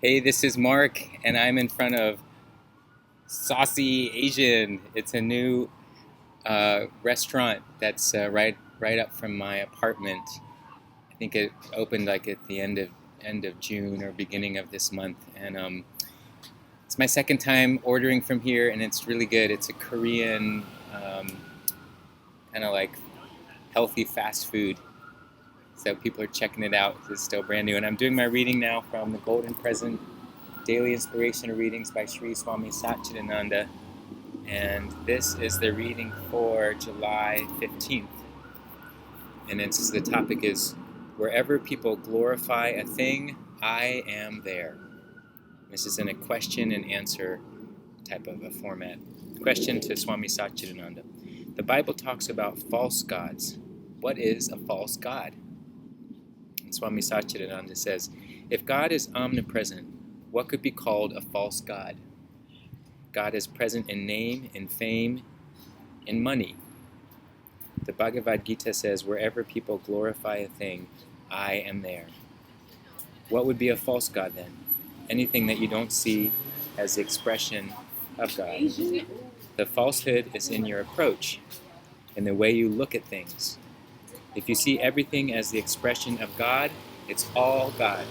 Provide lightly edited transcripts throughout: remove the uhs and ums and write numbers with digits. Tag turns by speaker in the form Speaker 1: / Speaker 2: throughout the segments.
Speaker 1: Hey, this is Mark, and I'm in front of Saucy Asian. It's a new restaurant that's right up from my apartment. I think it opened like at the end of June or beginning of this month, and it's my second time ordering from here, and it's really good. It's a Korean kind of like healthy fast food. So people are checking it out. It's still brand new, and I'm doing my reading now from the Golden Present Daily Inspirational Readings by Sri Swami Satchidananda. And this is the reading for July 15th. And the topic is, wherever people glorify a thing, I am there. This is in a question and answer type of a format. Question to Swami Satchidananda. The Bible talks about false gods. What is a false god? And Swami Satchidananda says, if God is omnipresent, what could be called a false god? God is present in name, in fame, in money. The Bhagavad Gita says, wherever people glorify a thing, I am there. What would be a false god then? Anything that you don't see as the expression of God. The falsehood is in your approach, in the way you look at things. If you see everything as the expression of God, it's all God.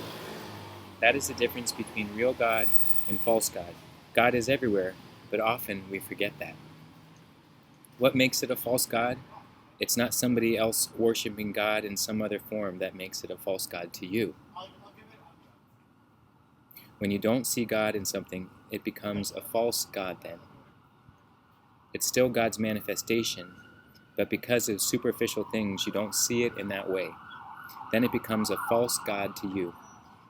Speaker 1: That is the difference between real God and false God. God is everywhere, but often we forget that. What makes it a false god? It's not somebody else worshiping God in some other form that makes it a false god to you. When you don't see God in something, it becomes a false god then. It's still God's manifestation, but because of superficial things, you don't see it in that way. Then it becomes a false god to you.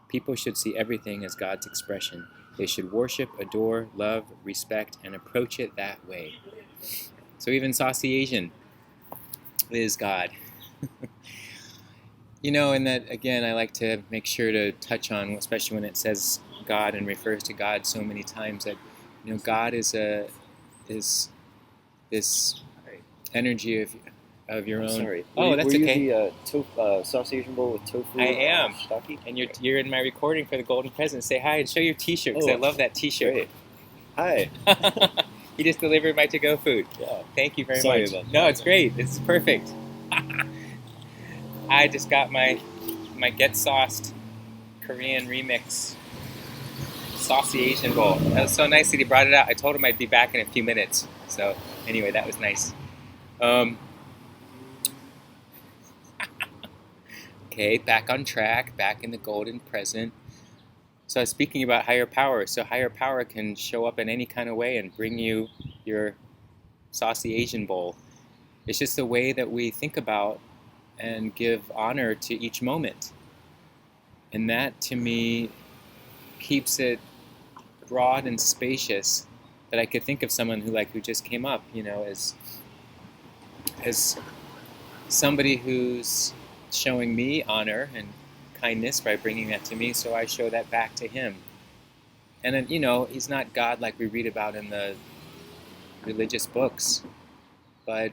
Speaker 1: People should see everything as God's expression. They should worship, adore, love, respect, and approach it that way. So even Saucy Asian is God. And that, again, I like to make sure to touch on, especially when it says God and refers to God so many times, that, God is this energy of your own.
Speaker 2: Sorry.
Speaker 1: Oh, that's
Speaker 2: were you
Speaker 1: okay.
Speaker 2: the sausage Asian bowl with tofu?
Speaker 1: I am.
Speaker 2: Shiitake?
Speaker 1: And you're in my recording for the Golden Present. Say hi and show your T-shirt, because I love that T-shirt.
Speaker 2: Great. Hi.
Speaker 1: You just delivered my to-go food.
Speaker 2: Yeah.
Speaker 1: Thank you very
Speaker 2: Sorry
Speaker 1: much.
Speaker 2: about
Speaker 1: No,
Speaker 2: that.
Speaker 1: it's great. It's perfect. I just got my Get Sauced Korean remix Saucy Asian bowl. That was so nice that he brought it out. I told him I'd be back in a few minutes. So anyway, that was nice. Okay, back on track, back in the Golden Present. So I was speaking about higher power. So higher power can show up in any kind of way and bring you your Saucy Asian bowl. It's just the way that we think about and give honor to each moment. And that, to me, keeps it broad and spacious, that I could think of someone who just came up, as somebody who's showing me honor and kindness by bringing that to me, so I show that back to him. And then, he's not God like we read about in the religious books, but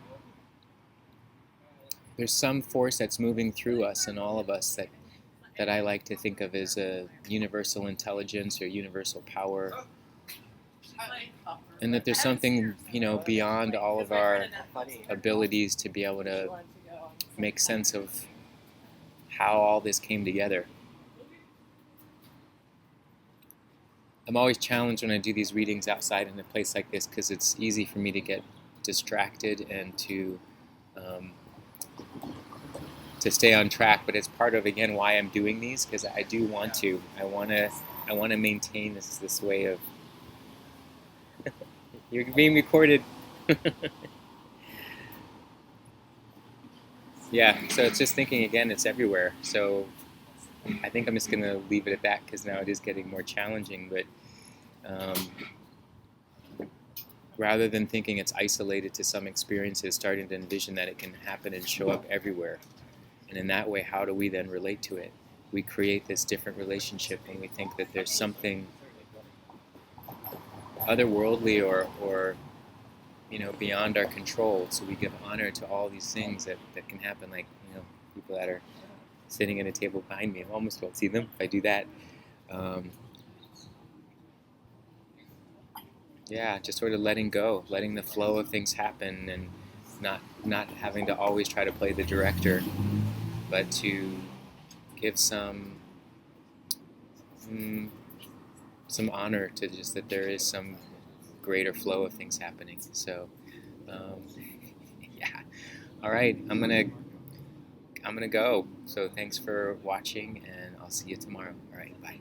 Speaker 1: there's some force that's moving through us and all of us that I like to think of as a universal intelligence or universal power. And that there's something, beyond all of our abilities to be able to make sense of how all this came together. I'm always challenged when I do these readings outside in a place like this, because it's easy for me to get distracted and to stay on track. But it's part of, again, why I'm doing these, because I do want to. I want to maintain this way of. You're being recorded. Yeah, so it's just thinking, again, it's everywhere. So I think I'm just going to leave it at that, because now it is getting more challenging. But rather than thinking it's isolated to some experiences, starting to envision that it can happen and show up everywhere. And in that way, how do we then relate to it? We create this different relationship when we think that there's something otherworldly or beyond our control. So we give honor to all these things that can happen, like, people that are sitting at a table behind me. I almost won't see them if I do that. Yeah, just sort of letting go, letting the flow of things happen, and not having to always try to play the director, but to give mm, some honor to just that there is some greater flow of things happening. So, um, yeah. All right, I'm gonna go. So thanks for watching, and I'll see you tomorrow. All right, bye.